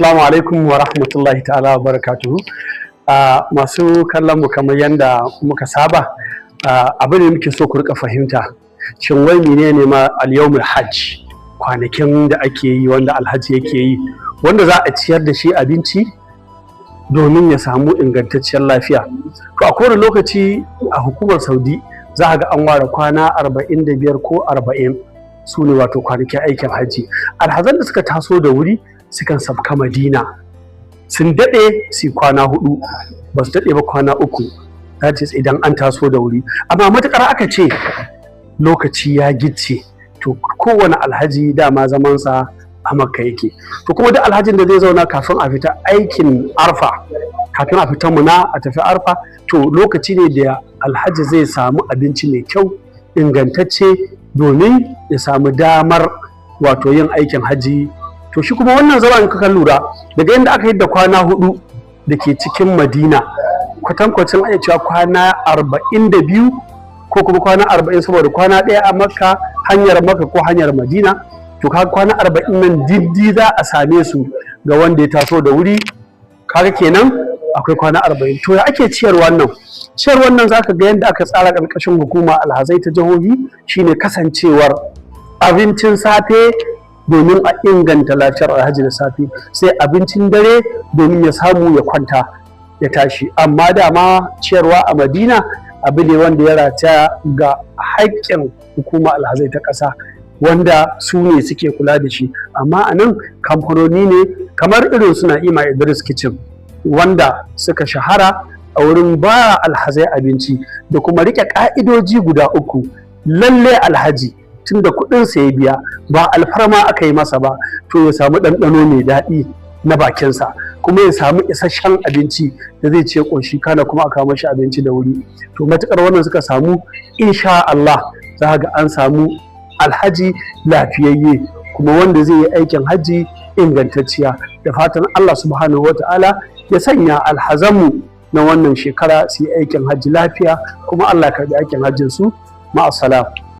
Assalamu alaikum wa rahmatullahi ta'ala wa barakatuhu. Masu kallon mu kamar yadda muka saba, abin da muke so ku rika fahimta, shin wai menene ma al-yawmul hajj, kwanakin da ake yi wanda alhaji yake yi, wanda za a ciyar da shi abinci domin ya samu ingantacciyar lafiya. To a kowane lokaci a hukumar Saudi za a ga an ware kwana 45 ko 40 su ne wato kwanakin aikin hajji. Alhazan da suka taso da wuri sukan sabka Madina, sun daɗe su kwana 4, ba su daɗe ba kwana 3, that is idan an taso da wuri. Amma matuƙar aka ce lokaci ya gicce, to kowane alhaji dama zamansa a Makka yake. To kuma duk alhajin da zai zauna kafin a fita aikin Arfa, kafin a fita Muna a tafi Arfa, to lokaci ne da alhaji zai samu abinci mai kyau ingantacce domin ya samu damar wato yin aikin haji. To shi kuma wannan zama in kuka lura daga yadda aka yi da kwana 4 da ke cikin Madina, kwatankwacin aya cewa kwana 42 ko kuma kwana 40, saboda kwana ɗaya a Makka, hanyar Makka ko hanyar Madina. To kaga kwana 40 nan diddi za a same su ga wanda ya taso da wuri, kaga kenan akwai kwana 40. To ya ake ciyar wannan? Ciyar wannan zaka ga yadda aka tsara ƙarƙashin hukuma alhazai ta jihohi shine kasancewar abincin safe domin a inganta lafiyar alhaji da safe, sai abincin dare domin ya samu ya kwanta ya tashi. Amma dama ciyarwa a Madina abu ne wanda ya rataya ga haƙƙin hukuma alhazai ta ƙasa, wanda su ne suke kula da shi. Amma a nan kamfanoni ne kamar irin suna Ima Idris Kitchen, wanda suka shahara a wurin ba alhazai abinci da kuma riƙe ƙa'idoji guda 3. Lalle alhaji tun da kuɗinsa ya biya, ba alfarma aka yi masa ba, to ya samu ɗanɗano mai daɗi na bakinsa, kuma ya samu isasshen abinci da zai ce ƙoshi, kana kuma aka mashi abinci da wuri. To matuƙar wannan suka samu, insha Allah za ga an samu alhaji lafiyayye, kuma wanda zai yi aikin hajji ingantacciya. Da fatan Allah subhanahu wa ta'ala ya sanya alhazanmu na wannan shekara su yi aikin hajji lafiya, kuma Allah ya karɓi aikin hajjinsu. Ma'assalam.